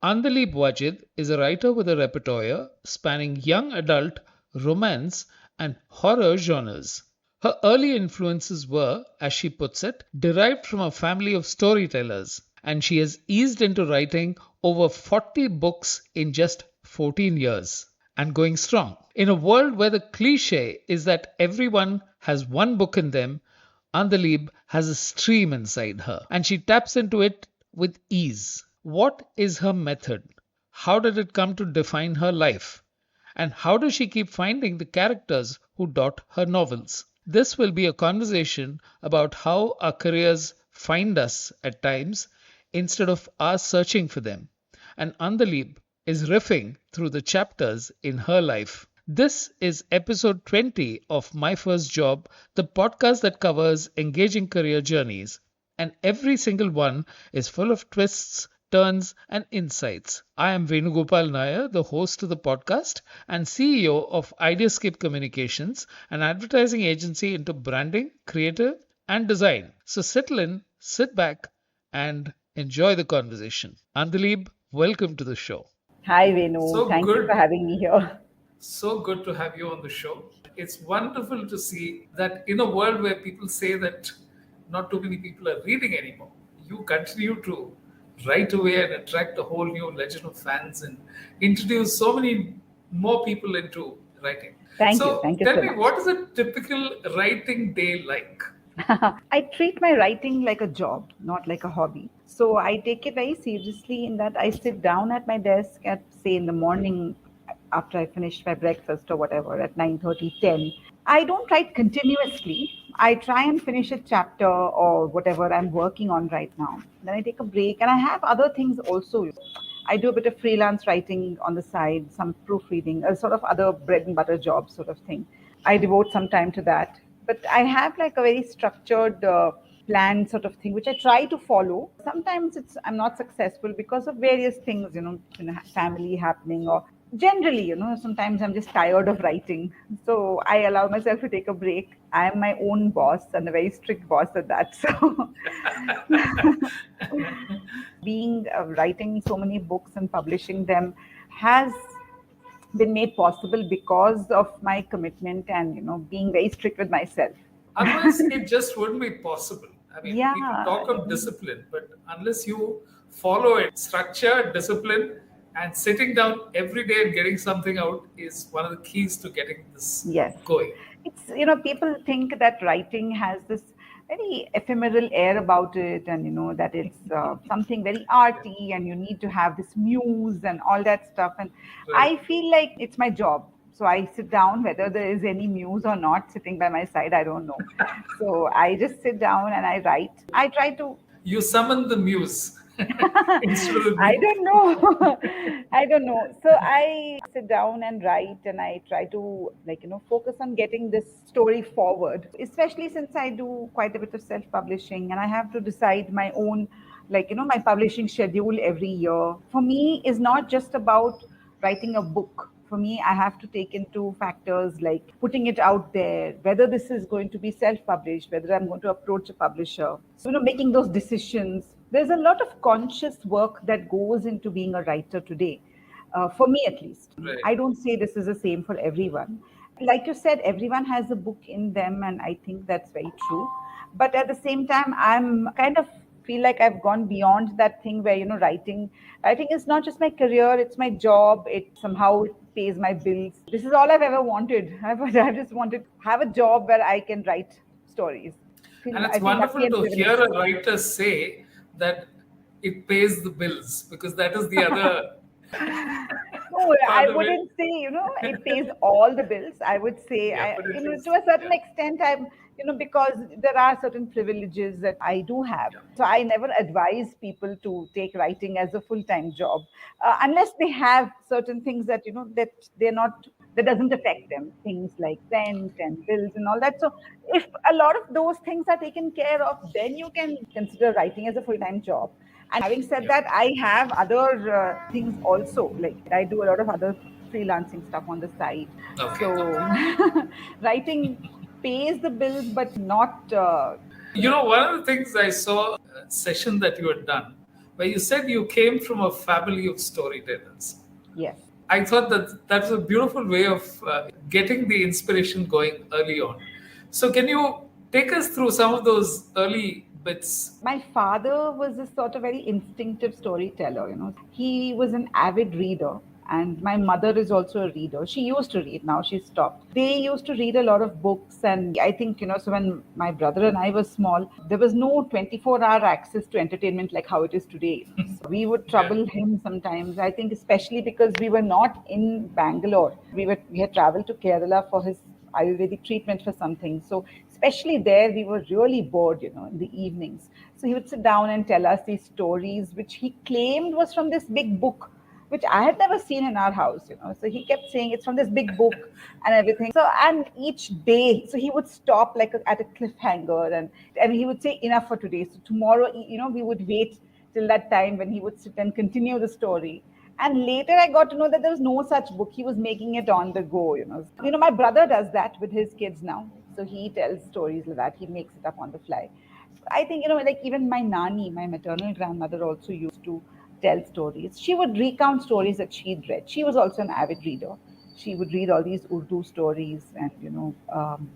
Andaleeb Wajid is a writer with a repertoire spanning young adult, romance, and horror genres. Her early influences were, as she puts it, derived from a family of storytellers, and she has eased into writing over 40 books in just 14 years and going strong. In a world where the cliche is that everyone has one book in them, Andalib has a stream inside her, and she taps into it with ease. What is her method? How did it come to define her life? And how does she keep finding the characters who dot her novels? This will be a conversation about how our careers find us at times instead of us searching for them. And Andalib is riffing through the chapters in her life. This is episode 20 of My First Job, the podcast that covers engaging career journeys. And every single one is full of twists, turns, and insights. I am Venugopal Nair, the host of the podcast and CEO of Ideascape Communications, an advertising agency into branding, creative, and design. So settle in, sit back, and enjoy the conversation. Andalib, welcome to the show. Hi, Venu. So Thank you for good, having me here. so good to have you on the show. It's wonderful to see that in a world where people say that not too many people are reading anymore, you continue to write away and attract a whole new legend of fans and introduce so many more people into writing. Thank you. So Thank you tell so me, much. what is a typical writing day like? I treat my writing like a job, not like a hobby. So I take it very seriously in that I sit down at my desk at, say, in the morning after I finish my breakfast or whatever at 9:30, 10. I don't write continuously. I try and finish a chapter or whatever I'm working on right now. Then I take a break and I have other things also. I do a bit of freelance writing on the side, some proofreading, a sort of other bread and butter job sort of thing. I devote some time to that. But I have like a very structured plan sort of thing, which I try to follow. Sometimes I'm not successful because of various things, family happening or generally, sometimes I'm just tired of writing. So I allow myself to take a break. I am my own boss and a very strict boss at that. So being writing so many books and publishing them has been made possible because of my commitment and being very strict with myself. Otherwise, it just wouldn't be possible. I mean, people Yeah, talk of discipline, but unless you follow it, structure, discipline, and sitting down every day and getting something out is one of the keys to getting this yes. going. It's, people think that writing has this very ephemeral air about it, and that it's something very arty, and you need to have this muse and all that stuff. And Right. I feel like it's my job. So I sit down, whether there is any muse or not sitting by my side, I don't know. So I just sit down and I write. I try to You summon the muse instead of the I muse. don't know. I don't know. So I sit down and write and I try to focus on getting this story forward, especially since I do quite a bit of self-publishing and I have to decide my own my publishing schedule every year. For me is not just about writing a book. For me, I have to take into factors like putting it out there, whether this is going to be self-published, whether I'm going to approach a publisher. So, making those decisions. There's a lot of conscious work that goes into being a writer today, for me at least. Right. I don't say this is the same for everyone. Like you said, everyone has a book in them, and I think that's very true. But at the same time, I'm kind of feel like I've gone beyond that thing where writing is not just my career, it's my job. It somehow pays my bills. This is all I've ever wanted. I just wanted to have a job where I can write stories. And I it's feel lucky wonderful and to hear privileged. a writer say that it pays the bills because that is the other No, part I of it. wouldn't say, it pays all the bills. I would say, Yeah, but it to is. a certain Yeah, extent, because there are certain privileges that I do have. yeah. So I never advise people to take writing as a full-time job, unless they have certain things that, that they're not, that doesn't affect them, things like rent and bills and all that. So if a lot of those things are taken care of, then you can consider writing as a full-time job. And having said Yeah. that, I have other things also. Like I do a lot of other freelancing stuff on the side. Okay. So writing pays the bills, but not. You know, one of the things I saw a session that you had done where you said you came from a family of storytellers. Yes. I thought that that's a beautiful way of getting the inspiration going early on. So, can you take us through some of those early bits? My father was a sort of very instinctive storyteller, He was an avid reader. And my mother is also a reader. She used to read, now she's stopped. They used to read a lot of books. And I think, so when my brother and I were small, there was no 24-hour access to entertainment like how it is today. So we would Yeah. trouble him sometimes. I think, especially because we were not in Bangalore. We had traveled to Kerala for his Ayurvedic treatment for something. So especially there, we were really bored, in the evenings. So he would sit down and tell us these stories, which he claimed was from this big book, which I had never seen in our house, So he kept saying it's from this big book and everything. So, and each day, so he would stop like at a cliffhanger, and he would say enough for today. So tomorrow, we would wait till that time when he would sit and continue the story. And later I got to know that there was no such book. He was making it on the go, My brother does that with his kids now. So he tells stories like that. He makes it up on the fly. I think, like even my nani, my maternal grandmother, also used to tell stories. She would recount stories that she'd read. She was also an avid reader. She would read all these Urdu stories and,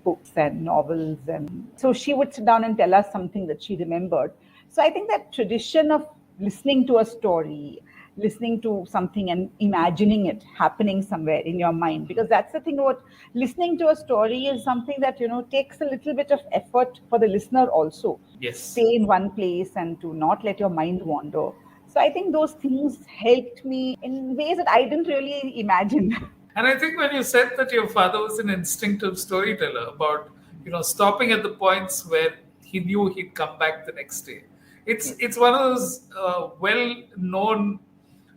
books and novels. And so she would sit down and tell us something that she remembered. So I think that tradition of listening to a story, listening to something and imagining it happening somewhere in your mind, because that's the thing about listening to a story is something that takes a little bit of effort for the listener also to Yes. stay in one place and to not let your mind wander. So I think those things helped me in ways that I didn't really imagine. And I think when you said that your father was an instinctive storyteller about, stopping at the points where he knew he'd come back the next day, it's one of those well-known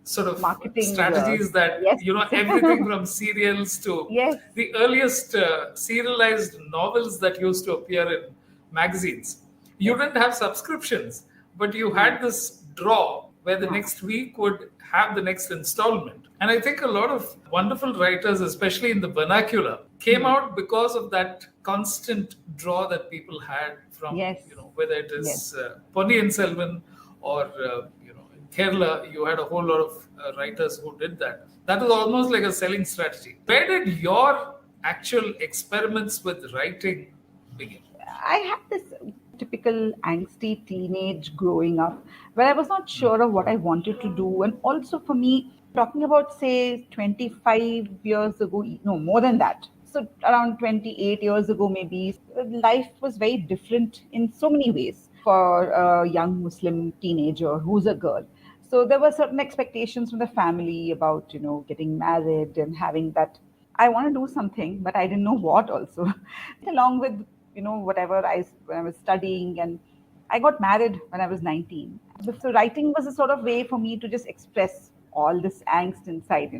sort of Marketing, strategies that yes. everything from serials to Yes. the earliest serialized novels that used to appear in magazines. You Yes. didn't have subscriptions, but you Mm. had this draw where the Yeah. next week would have the next installment. And I think a lot of wonderful writers, especially in the vernacular, came Mm. out because of that constant draw that people had from, Yes. whether it Yes. is Ponniyin Selvan or, in Kerala, you had a whole lot of writers who did that. That was almost like a selling strategy. Where did your actual experiments with writing begin? I had this typical angsty teenage growing up where I was not sure of what I wanted to do. And also for me, talking about, say, 25 years ago, no, more than that. So around 28 years ago, maybe, life was very different in so many ways for a young Muslim teenager who's a girl. So there were certain expectations from the family about, getting married and having that I want to do something, but I didn't know what also. Along with, whatever when I was studying, and I got married when I was 19. So writing was a sort of way for me to just express all this angst inside.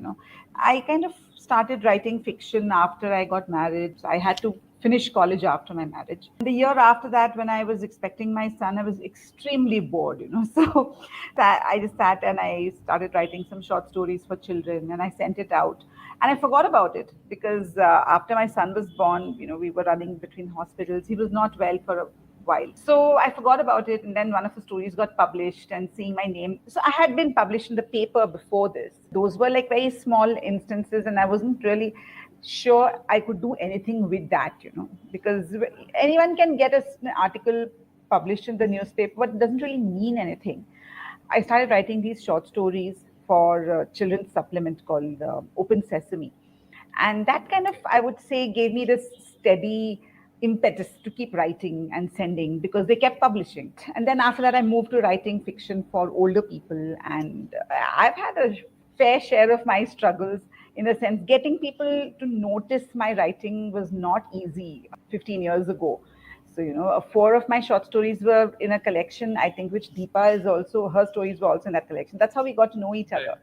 I kind of started writing fiction after I got married. So I had to finish college after my marriage. The year after that, when I was expecting my son, I was extremely bored. So I just sat and I started writing some short stories for children, and I sent it out. And I forgot about it because after my son was born, we were running between hospitals. He was not well for a while. So I forgot about it. And then one of the stories got published and seeing my name. So I had been published in the paper before this. Those were like very small instances, and I wasn't really sure I could do anything with that, because anyone can get an article published in the newspaper, but it doesn't really mean anything. I started writing these short stories for a children's supplement called Open Sesame. And that kind of, I would say, gave me this steady impetus to keep writing and sending because they kept publishing. And then after that, I moved to writing fiction for older people. And I've had a fair share of my struggles in a sense. Getting people to notice my writing was not easy 15 years ago. So, four of my short stories were in a collection, I think, which Deepa is also, her stories were also in that collection. That's how we got to know each other.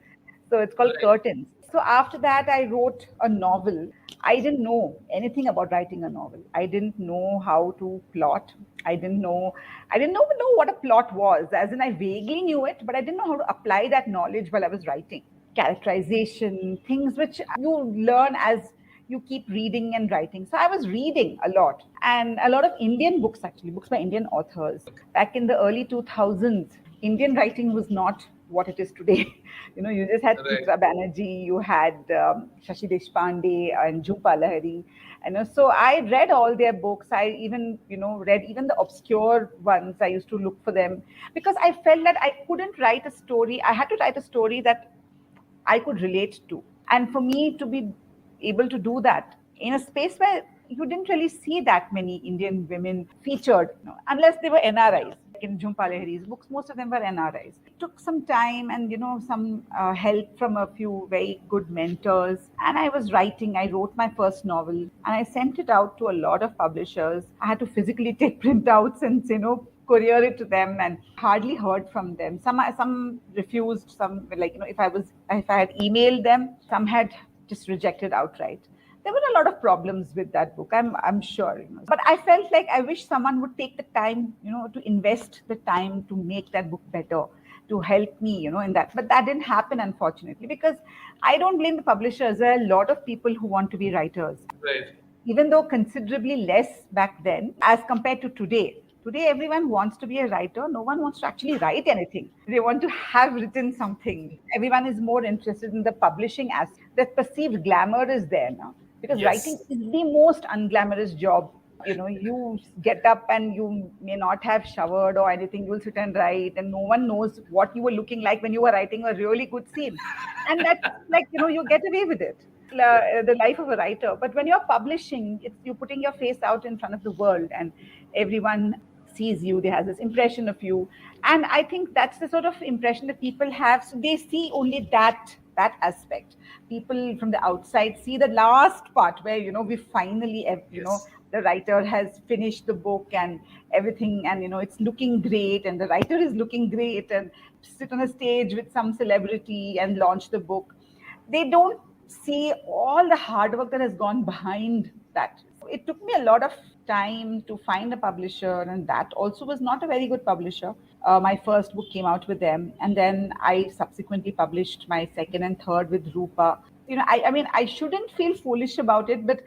So it's called Right. Curtains. So after that, I wrote a novel. I didn't know anything about writing a novel. I didn't know how to plot. I didn't know what a plot was. As in, I vaguely knew it, but I didn't know how to apply that knowledge while I was writing. Characterization, things which you learn as you keep reading and writing. So I was reading a lot, and a lot of Indian books, actually, books by Indian authors. Back in the early 2000s, Indian writing was not what it is today. You just had Right. Mitra Banerjee, you had Shashi Deshpande and Jhumpa Lahiri. So I read all their books. I even, read even the obscure ones. I used to look for them because I felt that I couldn't write a story. I had to write a story that I could relate to. And for me to be able to do that in a space where you didn't really see that many Indian women featured, unless they were NRIs. In Jhumpa Lahiri's books, most of them were NRIs. It took some time and some help from a few very good mentors. And I was writing. I wrote my first novel, and I sent it out to a lot of publishers. I had to physically take printouts and courier it to them, and hardly heard from them. Some refused. Some, like, if I had emailed them, some had just rejected outright. There were a lot of problems with that book, I'm sure. But I felt like I wish someone would take the time, to invest the time to make that book better, to help me, in that. But that didn't happen, unfortunately, because I don't blame the publishers. There are a lot of people who want to be writers, Right. even though considerably less back then as compared to today. Today, everyone wants to be a writer. No one wants to actually write anything. They want to have written something. Everyone is more interested in the publishing as the perceived glamour is there now. Because writing Yes. is the most unglamorous job. You get up and you may not have showered or anything. You'll sit and write, and no one knows what you were looking like when you were writing a really good scene. And that's like, you get away with it, Yeah. the life of a writer. But when you're publishing, it's you're putting your face out in front of the world, and everyone sees you. They have this impression of you, and I think that's the sort of impression that people have. So they see only that aspect. People from the outside see the last part where we finally, Yes. the writer has finished the book and everything, and it's looking great, and the writer is looking great, and sit on a stage with some celebrity and launch the book. They don't see all the hard work that has gone behind that. It took me a lot of time to find a publisher, and that also was not a very good publisher. My first book came out with them, and then I subsequently published my second and third with Rupa. I mean, I shouldn't feel foolish about it, but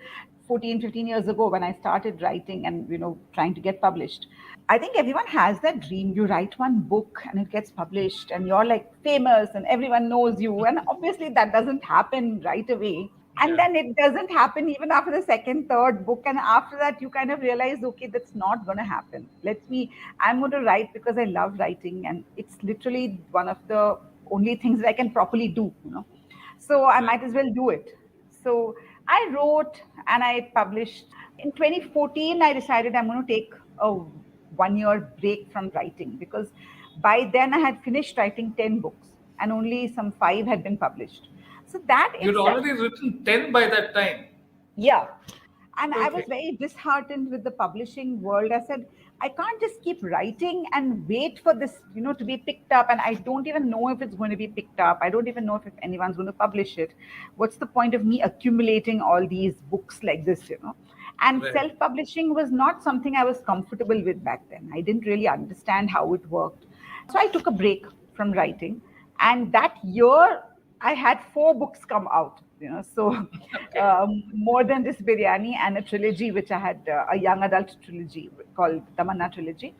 14, 15 years ago when I started writing and, trying to get published, I think everyone has that dream. You write one book and it gets published and you're like famous and everyone knows you. And obviously that doesn't happen right away. And Yeah. then it doesn't happen even after the second, third book. And after that, you kind of realize, okay, that's not going to happen. I'm going to write because I love writing. And it's literally one of the only things that I can properly do. So I Right. might as well do it. So I wrote and I published. In 2014, I decided I'm going to take a 1 year break from writing, because by then I had finished writing 10 books and only some five had been published. So that You'd itself, already written 10 by that time. yeah. And I was Okay. very disheartened with the publishing world. I said, I can't just keep writing and wait for this, to be picked up. And I don't even know if it's going to be picked up. I don't even know if anyone's going to publish it. What's the point of me accumulating all these books like this? And Right. self-publishing was not something I was comfortable with back then. I didn't really understand how it worked. So I took a break from writing. And that year, I had four books come out. So Okay. more than this biryani and a trilogy, which I had, a young adult trilogy called Tamanna Trilogy.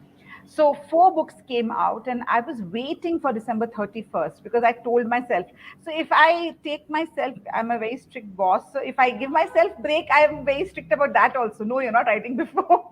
So four books came out, and I was waiting for December 31st because I told myself, so if I take myself, I'm a very strict boss. So if I give myself break, I'm very strict about that also. No, you're not writing before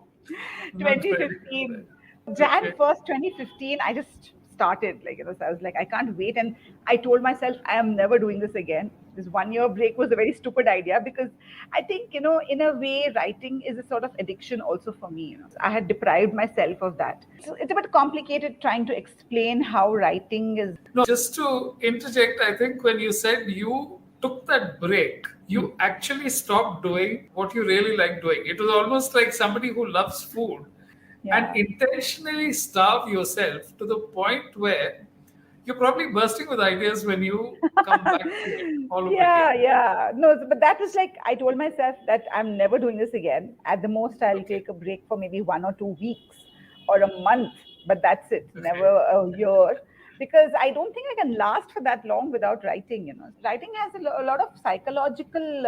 Not very. 2015. Jan Okay. 1st, 2015, I just started. So I was like, I can't wait. And I told myself, I am never doing this again. This 1 year break was a very stupid idea, because I think, in a way, writing is a sort of addiction also for me. I had deprived myself of that. So it's a bit complicated trying to explain how writing is. No, just to interject, I think when you said you took that break, you actually stopped doing what you really like doing. It was almost like somebody who loves food and Yeah. intentionally starve yourself to the point where you're probably bursting with ideas when you come back to it all over Yeah, again. yeah. No, but that was like, I told myself that I'm never doing this again. At the most, I'll Okay. take a break for maybe 1 or 2 weeks or a month, but that's it, never Okay. a year. Because I don't think I can last for that long without writing. Writing has a lot of psychological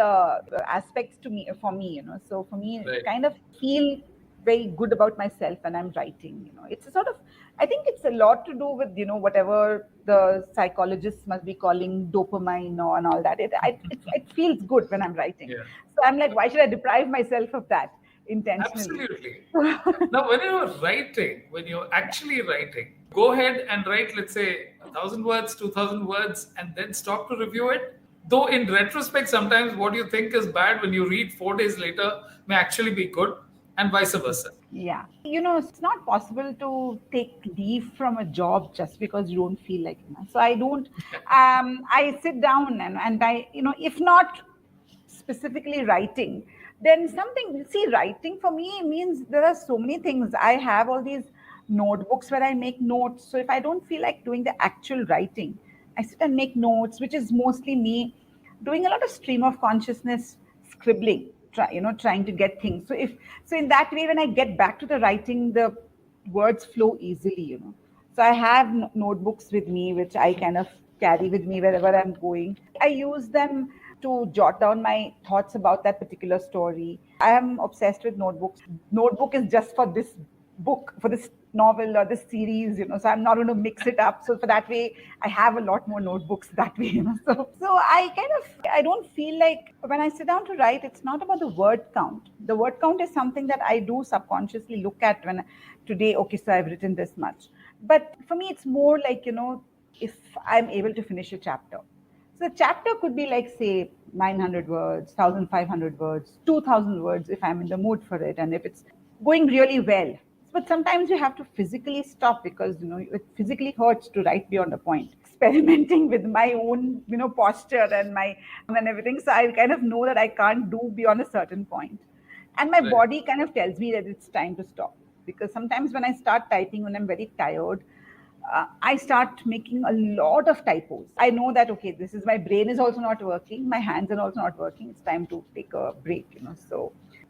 aspects to me, for me. So for me, Right. kind of feel very good about myself when I'm writing. It's a sort of, I think it's a lot to do with, whatever the psychologists must be calling dopamine or and all that. It feels good when I'm writing. Yeah. So I'm like, why should I deprive myself of that intentionally? Absolutely. Now, when you're actually writing, go ahead and write, let's say, 1,000 words, 2,000 words, and then stop to review it. Though, in retrospect, sometimes what you think is bad when you read 4 days later may actually be good, and vice versa. Yeah. It's not possible to take leave from a job just because you don't feel like it. So I don't, I sit down and I, if not specifically writing, then something, see, writing for me means there are so many things. I have all these notebooks where I make notes. So if I don't feel like doing the actual writing, I sit and make notes, which is mostly me doing a lot of stream of consciousness scribbling, trying to get things. So in that way, when I get back to the writing, the words flow easily. So I have notebooks with me, which I kind of carry with me wherever I'm going. I use them to jot down my thoughts about that particular story. I am obsessed with notebooks. Notebook is just for this book, for this novel or this series, so I'm not going to mix it up. So for that way, I have a lot more notebooks that way. So I don't feel like when I sit down to write, it's not about the word count. The word count is something that I do subconsciously look at when today, okay, so I've written this much. But for me, it's more like, if I'm able to finish a chapter. So the chapter could be like, say, 900 words, 1,500 words, 2,000 words if I'm in the mood for it, and if it's going really well. But sometimes you have to physically stop because, it physically hurts to write beyond a point. Experimenting with my own, posture and everything. So I kind of know that I can't do beyond a certain point. And my Right. body kind of tells me that it's time to stop. Because sometimes when I start typing, when I'm very tired, I start making a lot of typos. I know that, okay, this is my brain is also not working, my hands are also not working. It's time to take a break,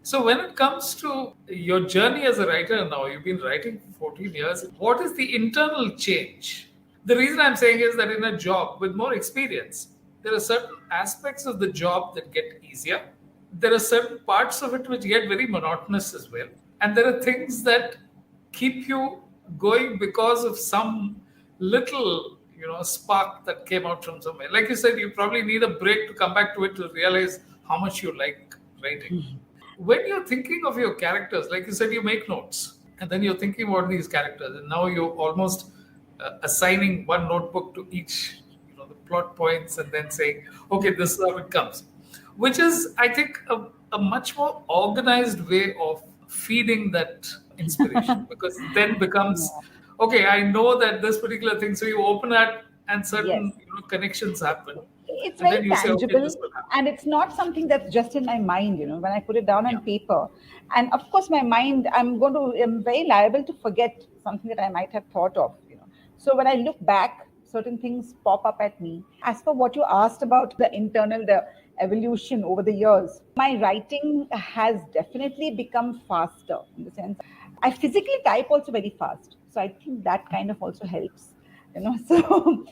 So, when it comes to your journey as a writer now, you've been writing for 14 years. What is the internal change? The reason I'm saying is that in a job with more experience, there are certain aspects of the job that get easier. There are certain parts of it which get very monotonous as well. And there are things that keep you going because of some little, spark that came out from somewhere. Like you said, you probably need a break to come back to it to realize how much you like writing. When you're thinking of your characters, like you said, you make notes and then you're thinking about these characters, and now you're almost assigning one notebook to each, the plot points, and then saying, okay, this is how it comes, which is, I think, a much more organized way of feeding that inspiration, because then becomes, okay, I know that this particular thing, so you open that and Yes. certain connections happen, It's and then very you say, okay, tangible, this will happen. and it's not something that's just in my mind, when I put it down Yeah. on paper. And of course, my mind, I'm very liable to forget something that I might have thought of. So when I look back, certain things pop up at me. As for what you asked about the evolution over the years, my writing has definitely become faster, in the sense I physically type also very fast. So I think that kind of also helps. So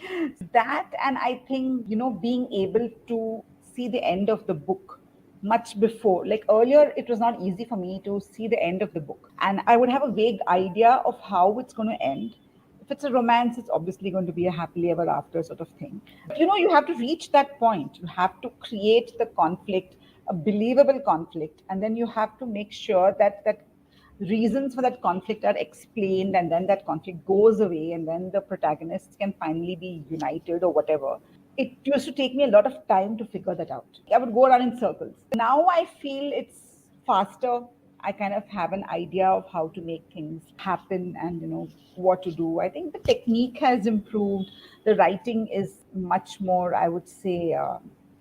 that, and I think, being able to see the end of the book much before, like earlier, it was not easy for me to see the end of the book. And I would have a vague idea of how it's going to end. If it's a romance, it's obviously going to be a happily ever after sort of thing. But, you have to reach that point. You have to create the conflict, a believable conflict. And then you have to make sure that reasons for that conflict are explained, and then that conflict goes away, and then the protagonists can finally be united or whatever. It used to take me a lot of time to figure that out. I would go around in circles. Now I feel it's faster. I kind of have an idea of how to make things happen, and what to do. I think the technique has improved. The writing is much more, I would say,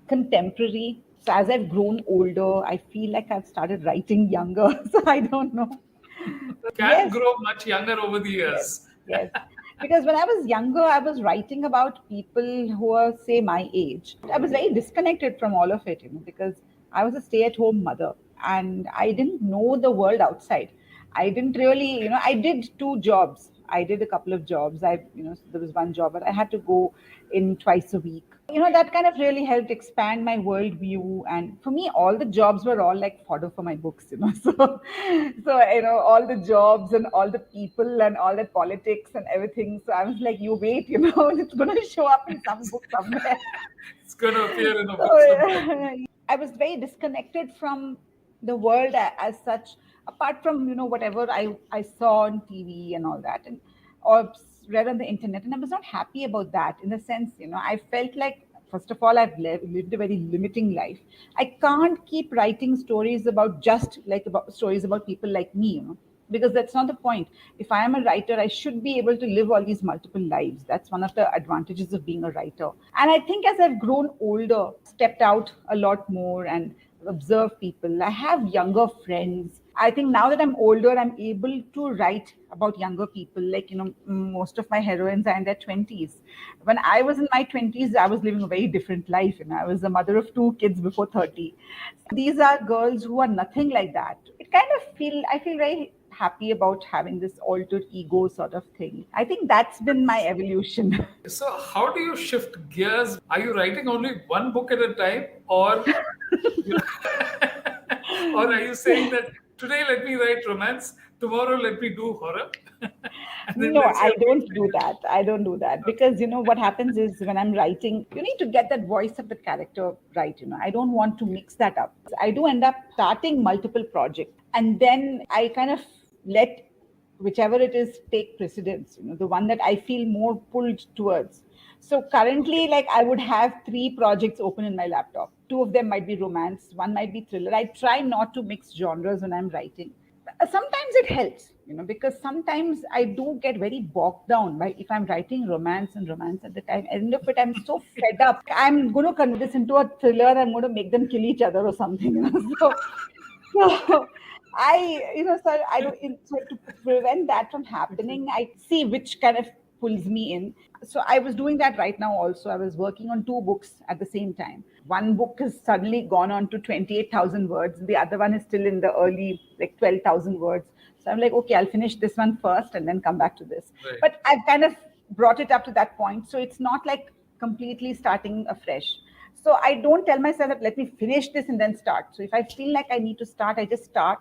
contemporary. So as I've grown older, I feel like I've started writing younger. So I don't know. Can Yes, grow much younger over the yes, years. yes. Because when I was younger, I was writing about people who are, say, my age. I was very disconnected from all of it, because I was a stay-at-home mother and I didn't know the world outside. I didn't really, I did two jobs. I did a couple of jobs. There was one job, but I had to go in twice a week. That kind of really helped expand my worldview. And for me, all the jobs were all like fodder for my books. So all the jobs and all the people and all the politics and everything. So I was like, you wait, it's going to show up in some book somewhere. It's going to appear in a So book sometime. I was very disconnected from the world as such, apart from whatever I saw on TV and all that, and or read on the internet, and I was not happy about that. In the sense, I felt like, first of all, I've lived a very limiting life. I can't keep writing stories about just like about stories about people like me, because that's not the point. If I am a writer, I should be able to live all these multiple lives. That's one of the advantages of being a writer. And I think as I've grown older, stepped out a lot more and observed people, I have younger friends. I think now that I'm older, I'm able to write about younger people. Like, most of my heroines are in their 20s. When I was in my 20s, I was living a very different life. I was a mother of two kids before 30. These are girls who are nothing like that. I feel very happy about having this alter ego sort of thing. I think that's been my evolution. So, how do you shift gears? Are you writing only one book at a time, or or are you saying that today let me write romance, tomorrow let me do horror, and then No, let's see I how don't it do goes? that. I don't do that because what happens is when I'm writing, you need to get that voice of the character right. I don't want to mix that up. I do end up starting multiple projects and then I kind of let whichever it is take precedence, the one that I feel more pulled towards. So currently, like I would have three projects open in my laptop. Two of them might be romance, one might be thriller. I try not to mix genres when I'm writing. Sometimes it helps, because sometimes I do get very bogged down by if I'm writing romance and romance at the time. End of it, I'm so fed up. I'm going to convert this into a thriller. I'm going to make them kill each other or something. So so I don't. So to prevent that from happening, I see which kind of pulls me in. So I was doing that right now. Also, I was working on two books at the same time. One book has suddenly gone on to 28,000 words. The other one is still in the early, like 12,000 words. So I'm like, okay, I'll finish this one first and then come back to this. Right. But I've kind of brought it up to that point. So it's not like completely starting afresh. So I don't tell myself that let me finish this and then start. So if I feel like I need to start, I just start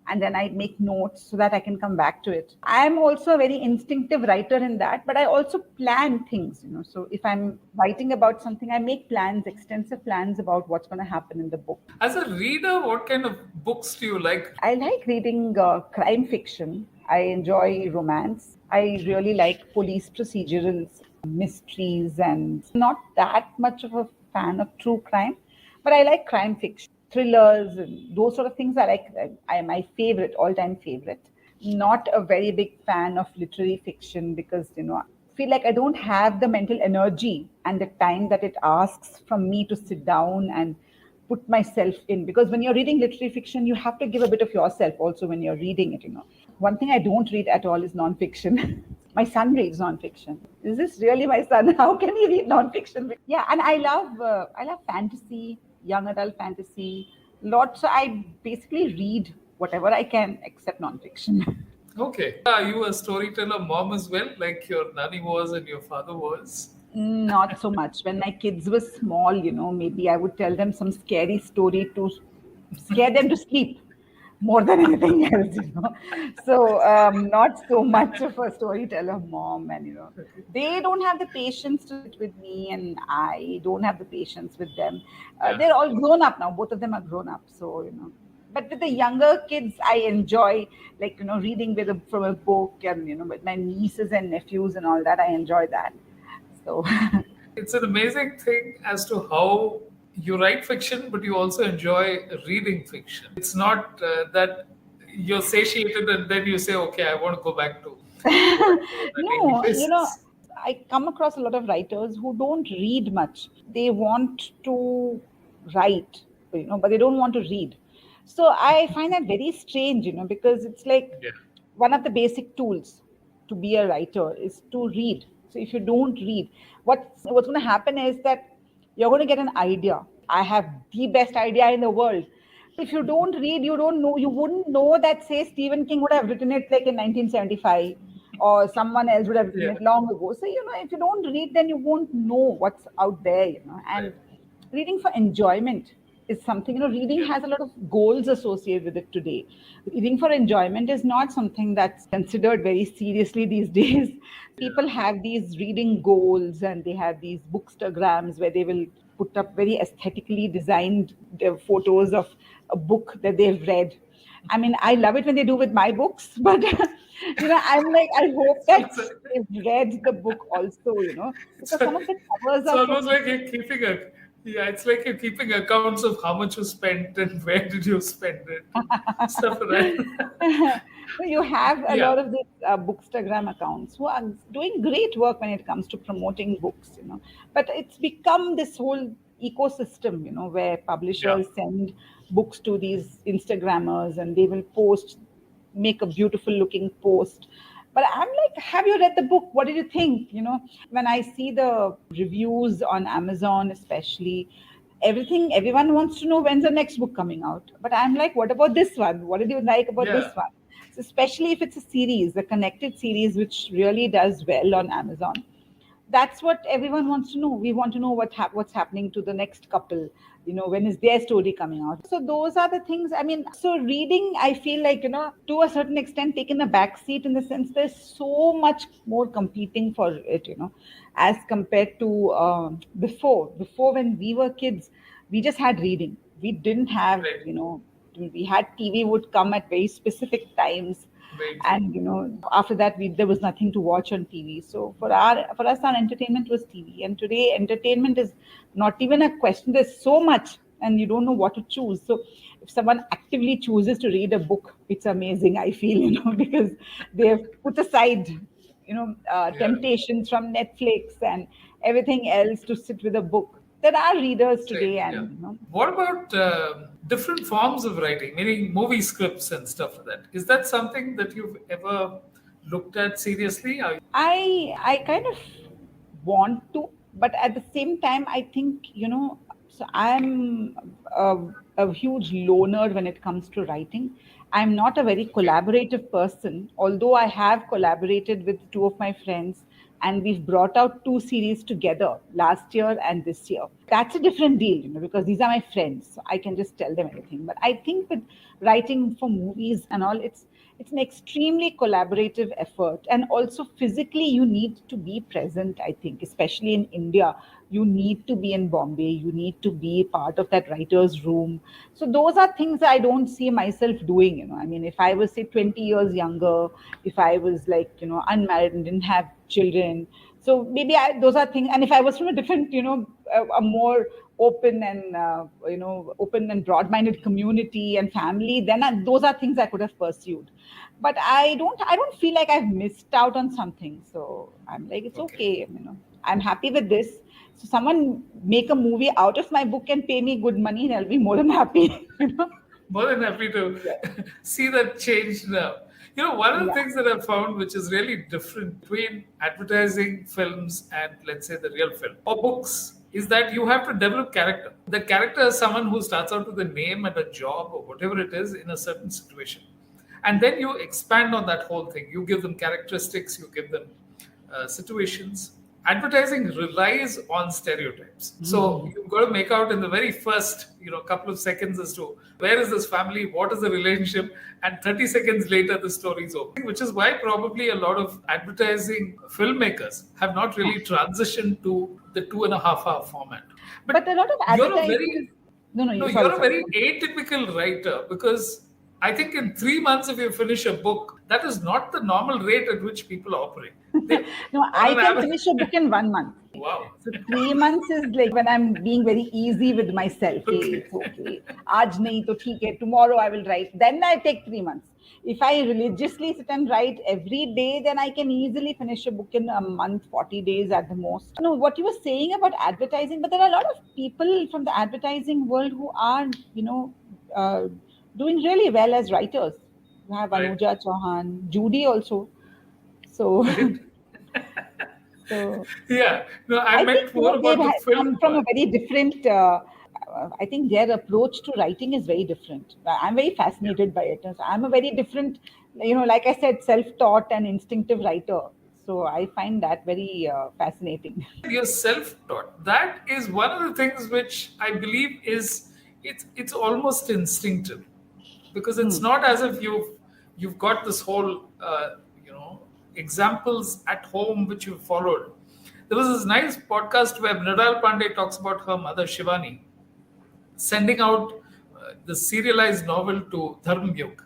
and then I make notes so that I can come back to it. I am also a very instinctive writer in that, but I also plan things. So if I'm writing about something, I make plans, extensive plans about what's going to happen in the book. As a reader, what kind of books do you like? I like reading crime fiction. I enjoy romance. I really like police procedurals, mysteries, and not that much of a fan of true crime, but I like crime fiction, thrillers, and those sort of things. I my favorite, all-time favorite. Not a very big fan of literary fiction because I feel like I don't have the mental energy and the time that it asks from me to sit down and put myself in, because when you're reading literary fiction you have to give a bit of yourself also when you're reading it. One thing I don't read at all is non-fiction. My son reads non-fiction. Is this really my son? How can he read non-fiction? Yeah, and I love fantasy, young adult fantasy, lots. So I basically read whatever I can except non-fiction. Okay. Are you a storyteller mom as well, like your nanny was and your father was? Not so much. When my kids were small, maybe I would tell them some scary story to scare them to sleep more than anything else. So, not so much of a storyteller mom. And, they don't have the patience to sit with me, and I don't have the patience with them. Yeah. They're all grown up now. Both of them are grown up. So. But with the younger kids, I enjoy like reading from a book, and with my nieces and nephews and all that. I enjoy that. So It's an amazing thing as to how you write fiction, but you also enjoy reading fiction. It's not that you're satiated and then you say, okay, I want to go back to what I was on a daily no, basis. I come across a lot of writers who don't read much. They want to write, but they don't want to read. So I find that very strange, because it's like Yeah. one of the basic tools to be a writer is to read. So if you don't read, what's going to happen is that you're going to get an idea. I have the best idea in the world. If you don't read, you don't know. You wouldn't know that, say, Stephen King would have written it like in 1975, or someone else would have written Yeah. it long ago. So, if you don't read, then you won't know what's out there, Right. and reading for enjoyment is something, reading Yeah. has a lot of goals associated with it today. Reading for enjoyment is not something that's considered very seriously these days. Yeah. People have these reading goals, and they have these bookstagrams where they will put up very aesthetically designed photos of a book that they've read. I mean, I love it when they do with my books, but I'm like, I hope that It's, a, they've read the book also, it's, because some a, of the covers it's are so almost like pretty. you're keeping a yeah. It's like you're keeping accounts of how much you spent and where did you spend it and stuff like that. You have a Yeah. lot of these bookstagram accounts who are doing great work when it comes to promoting books, But it's become this whole ecosystem, where Yeah. publishers send books to these Instagrammers, and they will post, make a beautiful looking post. But I'm like, have you read the book? What did you think? When I see the reviews on Amazon, especially, everyone wants to know when's the next book coming out. But I'm like, what about this one? What did you like about Yeah. this one? So especially if it's a series, a connected series, which really does well on Amazon, that's what everyone wants to know. We want to know what's happening to the next couple. When is their story coming out? So those are the things. I mean, so reading, I feel like, to a certain extent, taken a back seat, in the sense there's so much more competing for it. As compared to before. Before, when we were kids, we just had reading. We didn't have, Right. we had TV would come at very specific times, Very true. and after that, there was nothing to watch on TV. So for us, our entertainment was TV. And today, entertainment is not even a question. There's so much, and you don't know what to choose. So if someone actively chooses to read a book, it's amazing, I feel, because they have put aside Yeah. temptations from Netflix and everything else to sit with a book. There are readers Right. today, Yeah. and What about different forms of writing, meaning movie scripts and stuff like that? Is that something that you've ever looked at seriously? I kind of want to, but at the same time, I think, so I'm a huge loner when it comes to writing. I'm not a very Okay. collaborative person, although I have collaborated with two of my friends, and we've brought out two series together last year and this year. That's a different deal, because these are my friends. So I can just tell them anything. But I think with writing for movies and all, it's an extremely collaborative effort, and also physically you need to be present. I think, especially in India, you need to be in Bombay, you need to be part of that writer's room. So those are things I don't see myself doing. I mean, if I was, say, 20 years younger, if I was, like, unmarried and didn't have children, so maybe those are things. And if I was from a different, a more open and open and broad-minded community and family, then those are things I could have pursued. But I don't feel like I've missed out on something. So I'm like, it's Okay. okay. I'm happy with this. So someone make a movie out of my book and pay me good money, and I'll be more than happy. More than happy to Yeah. see that change now. One of the Yeah. things that I've found which is really different between advertising films and, let's say, the real film or books is that you have to develop character. The character is someone who starts out with a name and a job or whatever it is in a certain situation. And then you expand on that whole thing. You give them characteristics, you give them situations. Advertising relies on stereotypes. So you've got to make out in the very first, couple of seconds as to where is this family, what is the relationship, and 30 seconds later the story's over. Which is why probably a lot of advertising filmmakers have not really transitioned to the 2.5 hour format. But But a lot of you're a advertising is very no, no. no, Sorry, you're a sorry. very atypical writer because I think in 3 months, if you finish a book, that is not the normal rate at which people operate. They, No, on I an can average, finish a book in 1 month. wow. So 3 months is like when I'm being very easy with myself. Hey, Okay. it's okay. Aaj nahi to theek hai. Tomorrow I will write. Then I take 3 months. If I religiously sit and write every day, then I can easily finish a book in a month, 40 days at the most. No, what you were saying about advertising, but there are a lot of people from the advertising world who are, uh, doing really well as writers. You have Right. Anuja Chauhan, Judy also. So, Right. so Yeah. No, I I think, meant more they've about the come film from a part. very different. I think their approach to writing is very different. I'm very fascinated by it. So I'm a very different Like I said, self-taught and instinctive writer. So I find that very fascinating. You're self-taught. That is one of the things which I believe is it's almost instinctive, because it's Hmm. not as if you've got this whole examples at home which you've followed. There was this nice podcast where Mridal Pandey talks about her mother Shivani sending out the serialized novel to Dharmyog.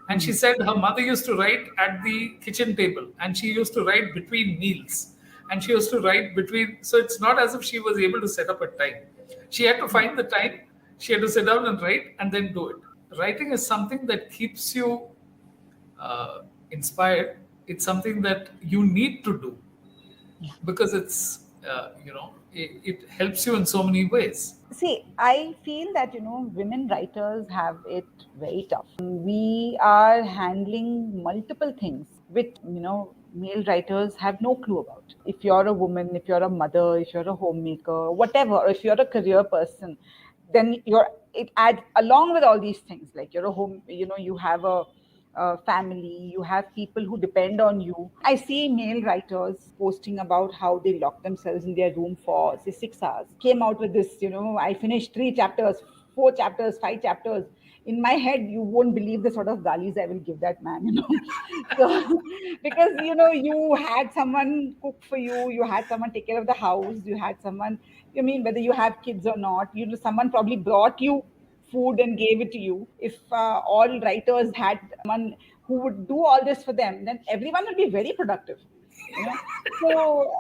And she Hmm. said her mother used to write at the kitchen table, and she used to write between meals. And she used to write between, so it's not as if she was able to set up a time. She had to find the time, she had to sit down and write and then do it. Writing is something that keeps you uh, inspired. It's something that you need to do because it helps you in so many ways. See, I feel that, women writers have it very tough. We are handling multiple things which, male writers have no clue about. If you're a woman, if you're a mother, if you're a homemaker, whatever, or if you're a career person, then it adds along with all these things. Like you're a home, you have a family, you have people who depend on you. I see male writers posting about how they lock themselves in their room for, say, 6 hours. Came out with this, I finished 3 chapters, 4 chapters, 5 chapters. In my head, you won't believe the sort of values I will give that man. So, because, you had someone cook for you, you had someone take care of the house, you had someone, whether you have kids or not, someone probably brought you food and gave it to you. If all writers had someone who would do all this for them, then everyone will be very productive. You know,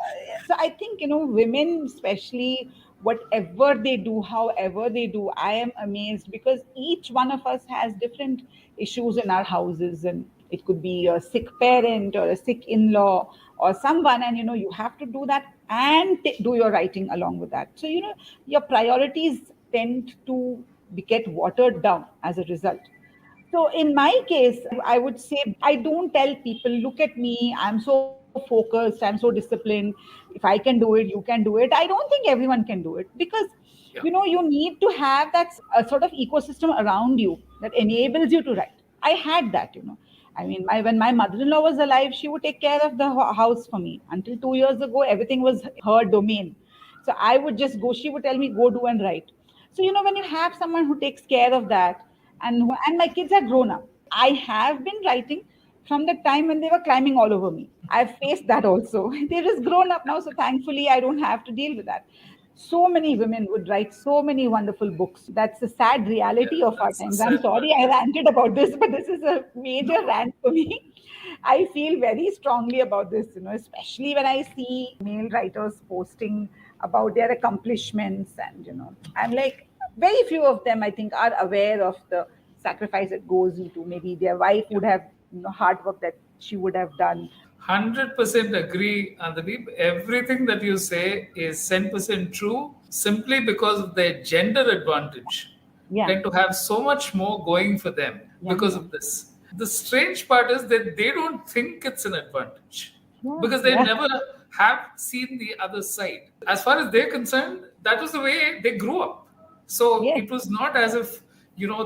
so I think women, especially, whatever they do, however they do, I am amazed because each one of us has different issues in our houses, and it could be a sick parent or a sick in-law or someone, and you have to do that and do your writing along with that. So your priorities tend to get watered down as a result. So in my case, I would say I don't tell people, look at me, I'm so focused, I'm so disciplined. If I can do it, you can do it. I don't think everyone can do it because Yeah. you need to have that a sort of ecosystem around you that enables you to write. I had that. I mean, when my mother-in-law was alive, she would take care of the house for me. Until 2 years ago, everything was her domain. So I would just go. She would tell me, "Go do and write." So when you have someone who takes care of that, and my kids are grown up, I have been writing from the time when they were climbing all over me. I've faced that also. They're just grown up now, so thankfully I don't have to deal with that. So many women would write so many wonderful books. That's the sad Yeah, reality of our that's the times. I'm sad part. sorry I ranted about this, but this is a major No, rant for me. I feel very strongly about this, especially when I see male writers posting about their accomplishments. And, I'm like, very few of them, I think, are aware of the sacrifice that goes into maybe their wife yeah. would have, hard work that she would have done. 100% agree, Andaleeb. Everything that you say is 10% true simply because of their gender advantage. Yeah, Tend to have so much more going for them yeah, because yeah, of this. The strange part is that they don't think it's an advantage yeah, because they yeah. never have seen the other side. As far as they're concerned, that was the way they grew up. So Yes. it was not as if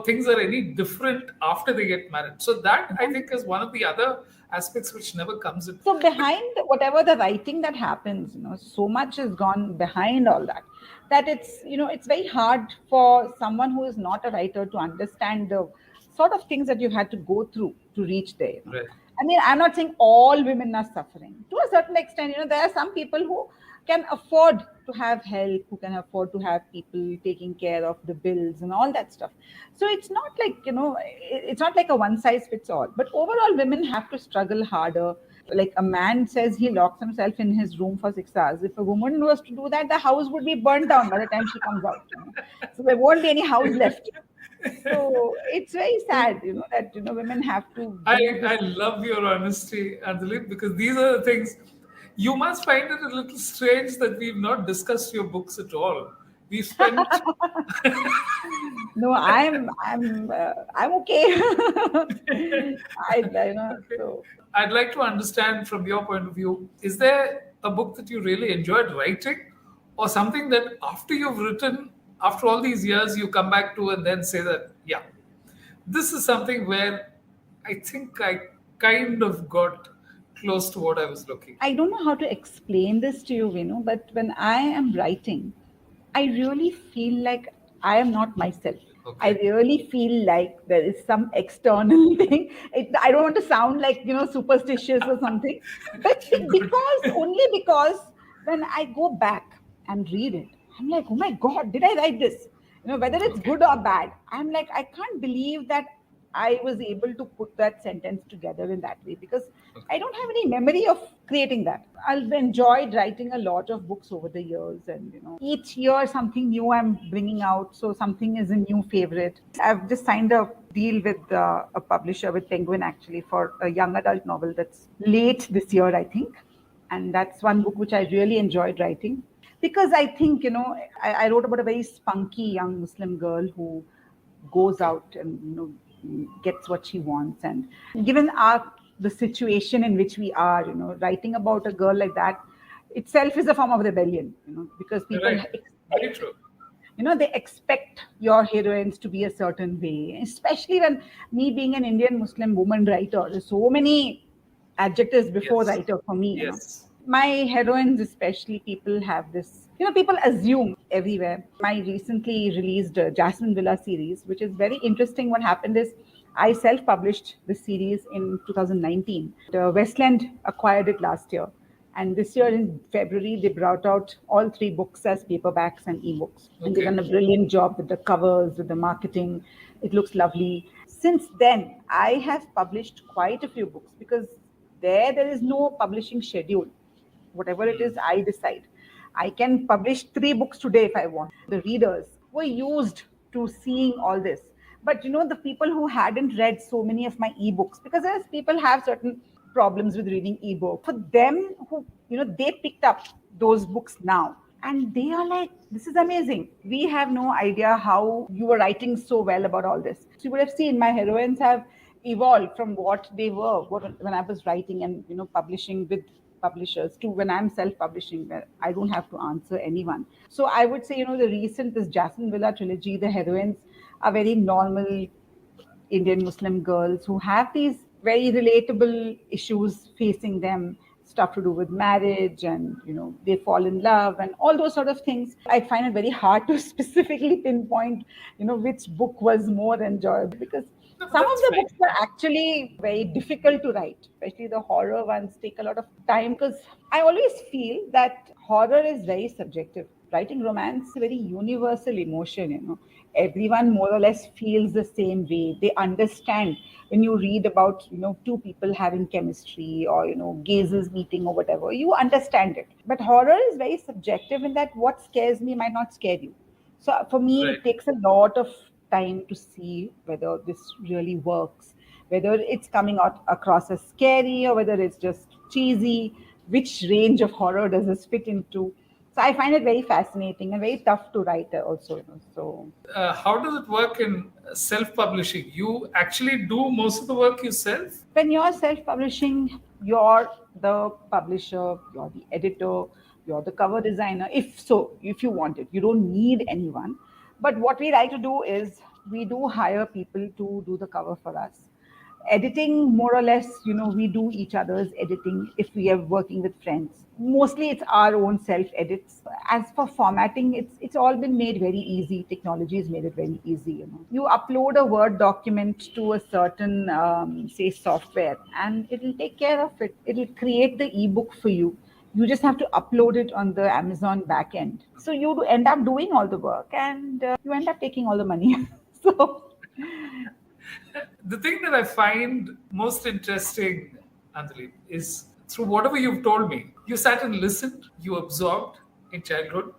things are any different after they get married. So that I think is one of the other aspects which never comes in. So behind whatever the writing that happens, so much has gone behind all that, that it's very hard for someone who is not a writer to understand the sort of things that you had to go through to reach there. Right. I mean, I'm not saying all women are suffering. To a certain extent, there are some people who can afford to have help, who can afford to have people taking care of the bills and all that stuff. So it's not like, it's not like a one size fits all. But overall, women have to struggle harder. Like a man says he locks himself in his room for 6 hours. If a woman was to do that, the house would be burnt down by the time she comes out. So there won't be any house left. So it's very sad, that women have to do this. I love your honesty, Anjali, because these are the things you must find it a little strange that we've not discussed your books at all. We've spent No, I'm okay. okay. So I'd like to understand from your point of view, is there a book that you really enjoyed writing or something that after you've written, after all these years, you come back to and then say that, yeah, this is something where I think I kind of got close to what I was looking. I don't know how to explain this to you, Vinu, but when I am writing, I really feel like I am not myself. I Okay. really feel like there is some external thing. I don't want to sound like, superstitious or something, but Good. only because when I go back and read it, I'm like, oh my God, did I write this? Whether it's Okay. good or bad, I'm like, I can't believe that I was able to put that sentence together in that way because I Okay. don't have any memory of creating that. I've enjoyed writing a lot of books over the years, and each year something new I'm bringing out. So something is a new favorite. I've just signed a deal with a publisher, with Penguin actually, for a young adult novel that's late this year, I think. And that's one book which I really enjoyed writing because I think I wrote about a very spunky young Muslim girl who goes Okay. out and gets what she wants. And given our the situation in which we are, writing about a girl like that itself is a form of rebellion, because people Right. Very expect, true. they expect your heroines to be a certain way, especially when me being an Indian Muslim woman writer, there's so many adjectives before Yes. writer for me. Yes. My heroines, especially, people have this, people assume everywhere. My recently released Jasmine Villa series, which is very interesting. What happened is I self published the series in 2019. The Westland acquired it last year. And this year in February, they brought out all three books as paperbacks and ebooks. And they've Okay. done a brilliant job with the covers, with the marketing. It looks lovely. Since then, I have published quite a few books because there is no publishing schedule. Whatever it is, I decide. I can publish 3 books today if I want. The readers were used to seeing all this. But the people who hadn't read so many of my ebooks, because as people have certain problems with reading ebook, for them who, they picked up those books now and they are like, this is amazing. We have no idea how you were writing so well about all this. So you would have seen my heroines have evolved from what they were when I was writing and publishing with publishers to when I'm self-publishing, where I don't have to answer anyone. So I would say, the recent this Jasmine Villa trilogy, the heroines are very normal Indian Muslim girls who have these very relatable issues facing them, stuff to do with marriage, and they fall in love and all those sort of things. I find it very hard to specifically pinpoint which book was more enjoyable because No, but some of that's the fine. books were actually very difficult to write, especially the horror ones take a lot of time because I always feel that horror is very subjective. Writing romance is a very universal emotion. Everyone more or less feels the same way. They understand when you read about two people having chemistry or gazes meeting or whatever, you understand it. But horror is very subjective in that what scares me might not scare you. So for me, Right. it takes a lot of time to see whether this really works, whether it's coming out across as scary or whether it's just cheesy. Which range of horror does this fit into? So I find it very fascinating and very tough to write also. So How does it work in self-publishing? You actually do most of the work yourself? when you're self-publishing, you're the publisher, you're the editor, you're the cover designer. If you want it, you don't need anyone. But what we like to do is we do hire people to do the cover for us. Editing, more or less, we do each other's editing if we are working with friends. Mostly it's our own self edits. As for formatting, it's all been made very easy. Technology has made it very easy. You upload a Word document to a certain say software and it'll take care of it. It'll create the ebook for you. You just have to upload it on the Amazon backend. So you end up doing all the work and you end up taking all the money. So The thing that I find most interesting, Andaleeb, is through whatever you've told me, you sat and listened, you absorbed in childhood,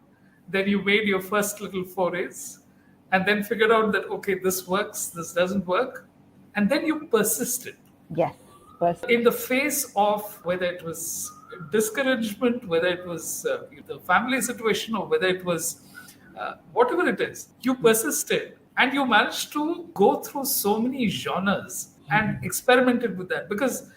then you made your first little forays, and then figured out that, okay, this works, this doesn't work, and then you persisted yes, first. in the face of whether it was discouragement, whether it was the family situation, or whether it was whatever it is, you persisted and you managed to go through so many genres and experimented with that. Because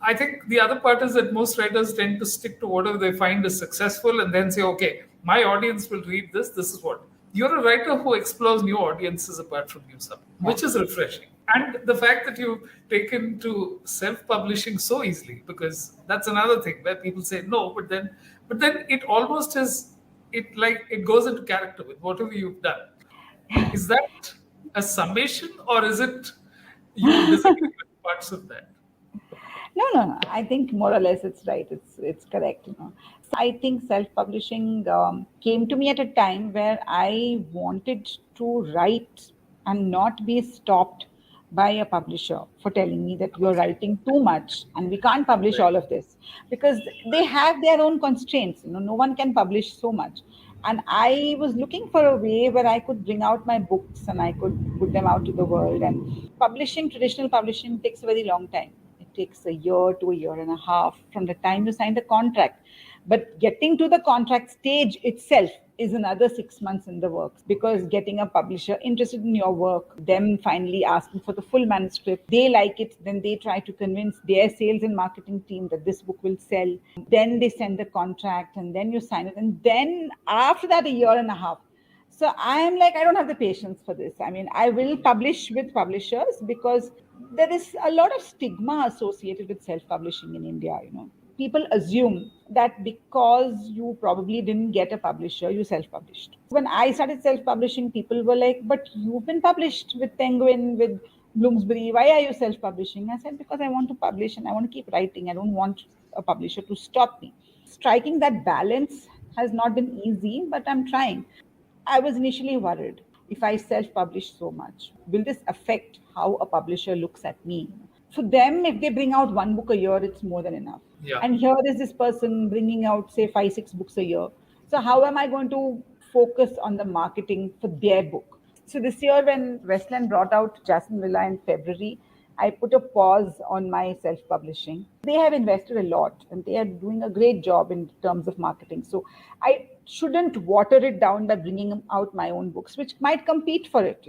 I think the other part is that most writers tend to stick to whatever they find is successful and then say, okay, my audience will read this, this is what. You're a writer who explores new audiences apart from new subjects, Yeah. which is refreshing. And the fact that you've taken to self-publishing so easily, because that's another thing where people say no, but then it almost is, it like it goes into character with whatever you've done. Is that a summation, or is it you disagree with parts of that? No, no, no. I think more or less it's right. It's correct. I think self-publishing came to me at a time where I wanted to write and not be stopped by a publisher for telling me that you're Okay. writing too much and we can't publish Right. all of this, because they have their own constraints. No one can publish so much. And I was looking for a way where I could bring out my books and I could put them out to the world. And publishing, traditional publishing, takes a very long time. It takes a year to a year and a half from the time you sign the contract. But getting to the contract stage itself is another 6 months in the works, because getting a publisher interested in your work, them finally asking for the full manuscript, they like it, then they try to convince their sales and marketing team that this book will sell. Then they send the contract and then you sign it. And then after that, a year and a half. So I'm like, I don't have the patience for this. I mean, I will publish with publishers because there is a lot of stigma associated with self-publishing in India. People assume that because you probably didn't get a publisher, you self-published. When I started self-publishing, people were like, but you've been published with Penguin, with Bloomsbury. Why are you self-publishing? I said, because I want to publish and I want to keep writing. I don't want a publisher to stop me. Striking that balance has not been easy, but I'm trying. I was initially worried, if I self publish so much, will this affect how a publisher looks at me? For them, if they bring out one book a year, it's more than enough. Yeah. And here is this person bringing out, say, 5, 6 books a year. So, how am I going to focus on the marketing for their book? So, this year, when Westland brought out Jasmine Villa in February, I put a pause on my self publishing. They have invested a lot and they are doing a great job in terms of marketing. So I shouldn't water it down by bringing out my own books, which might compete for it.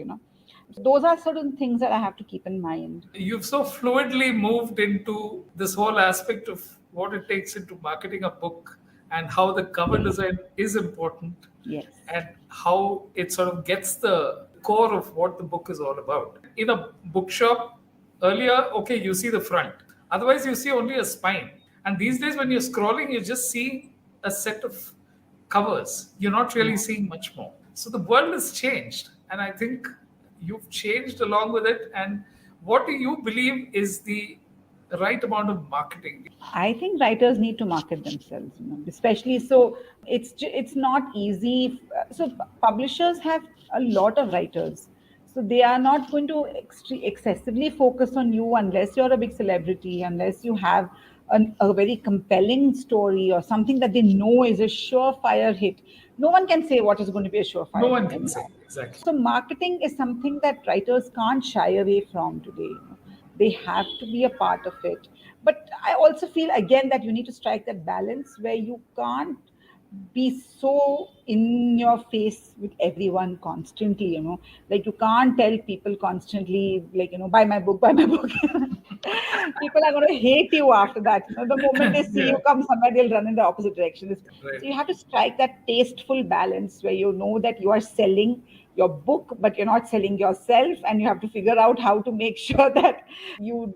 Those are certain things that I have to keep in mind. You've so fluidly moved into this whole aspect of what it takes into marketing a book, and how the cover design is important, Yes. and how it sort of gets the core of what the book is all about. In a bookshop, earlier, okay, you see the front. Otherwise, you see only a spine. And these days, when you're scrolling, you just see a set of covers. You're not really seeing much more. So the world has changed. And I think you've changed along with it. And what do you believe is the right amount of marketing? I think writers need to market themselves, especially so. It's not easy. So publishers have a lot of writers, so they are not going to excessively focus on you unless you're a big celebrity, unless you have a very compelling story or something that they know is a surefire hit. No one can say what is going to be a No surefire one hit can anymore. say. Exactly. So marketing is something that writers can't shy away from today. They have to be a part of it. But I also feel again that you need to strike that balance where you can't be so in your face with everyone constantly. Like you can't tell people constantly, like, buy my book, buy my book. People are going to hate you after that. The moment they see Yeah. you come somewhere, they'll run in the opposite direction. So Right. you have to strike that tasteful balance where you know that you are selling your book, but you're not selling yourself, and you have to figure out how to make sure that you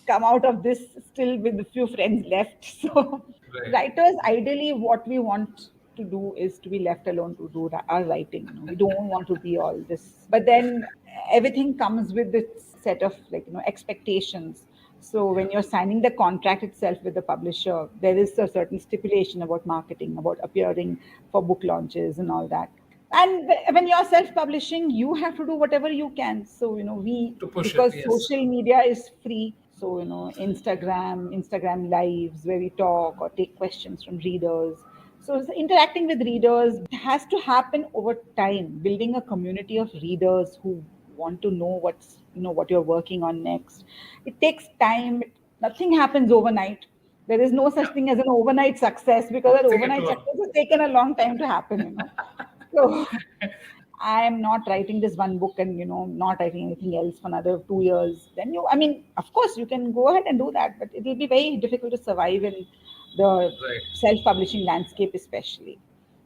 come out of this still with a few friends left. So Right. writers, ideally, what we want to do is to be left alone to do our writing. We don't want to be all this, but then everything comes with this set of expectations. So when you're signing the contract itself with the publisher, there is a certain stipulation about marketing, about appearing for book launches and all that. And when you're self-publishing, you have to do whatever you can. So we, To push it, because yes. social media is free, so Instagram lives where we talk or take questions from readers. So interacting with readers has to happen over time, building a community of readers who want to know what you're working on next. It takes time. Nothing happens overnight. There is no such thing as an overnight success, because that Nothing at overnight all. success has taken a long time to happen. So I am not writing this one book and not writing anything else for another 2 years. Then I mean, of course, you can go ahead and do that, but it will be very difficult to survive in the Right. self-publishing landscape, especially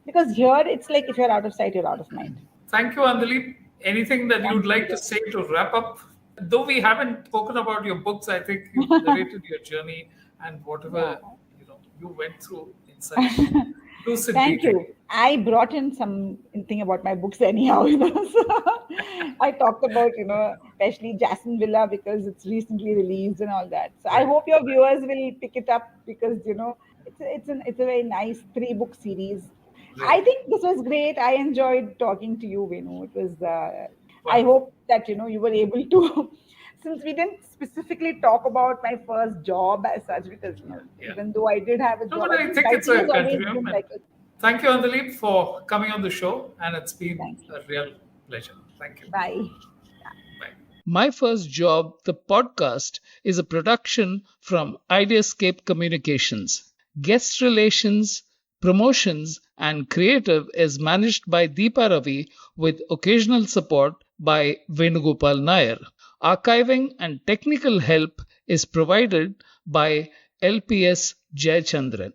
because here it's like if you're out of sight, you're out of mind. Thank you, Andaleeb. Anything that Thank you'd like you. to say to wrap up? Though we haven't spoken about your books, I think you've narrated your journey and Yeah. whatever you went through in such lucid Thank detail. you. I brought in something about my books anyhow. So I talked about, especially Jason Villa because it's recently released and all that. So I Right. hope your viewers will pick it up because, it's a very nice 3-book series. I Right. think this was great. I enjoyed talking to you, Venu. It was, I Wonderful. hope that, you were able to, since we didn't specifically talk about my first job as such, because, Yeah. even though I did have a No, job, but I I think think it's writing a has always continuum. been And like a, thank you, Andaleeb, for coming on the show. And it's been thank you. a real pleasure. Thank you. Bye. Bye. My First Job, the podcast, is a production from Ideascape Communications. Guest relations, promotions, and creative is managed by Deepa Ravi with occasional support by Venugopal Nair. Archiving and technical help is provided by LPS Jayachandran.